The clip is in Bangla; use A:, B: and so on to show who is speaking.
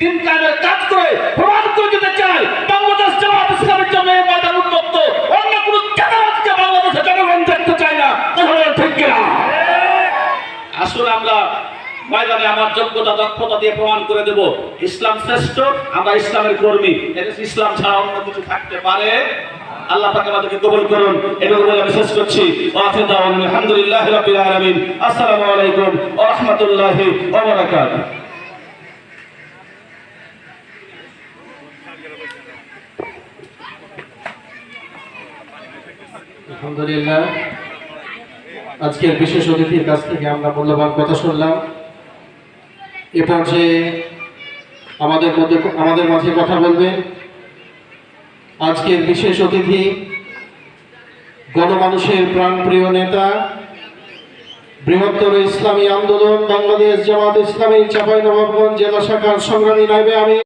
A: দিন কায়েমের কাজ করে প্রমাণ করে দিতে চাই বাংলাদেশ জামাত ইসলামের জন্য এই ময়দান উন্মুক্ত। অন্য কোনো চাঁদাবাজকে বাংলাদেশে জনগণ দেখতে চায় না। ঠিক কিনা? আসলে আমরা ময়দানে আমার যোগ্যতা দক্ষতা দিয়ে প্রমাণ করে দেব ইসলাম শ্রেষ্ঠ, আমরা ইসলামের কর্মী। ইসলাম ছাড়া অন্য কিছু থাকতে পারে? আল্লাহ পাক আমাদেরকে কবুল করুন। এটুকু বলে আমি শেষ করছি। আলহামদুলিল্লাহি রাব্বিল আলামিন। আসসালামু আলাইকুম ওয়া রাহমাতুল্লাহি ওয়া বারাকাতুহু।
B: আলহামদুলিল্লাহ, আজকের বিশেষ অতিথির কাছ থেকে আমরা মূল্যবান কথা শুনলাম। এ পর্যায়ে আমাদের মাঝে কথা বলবেন আজকের বিশেষ অতিথি, গণমানুষের প্রাণপ্রিয় নেতা, বৃহত্তর ইসলামী আন্দোলন বাংলাদেশ জামাত ইসলামী চাঁপাইনবাবগঞ্জ জেলা শাখার সংগ্রামী নায়েবে আমির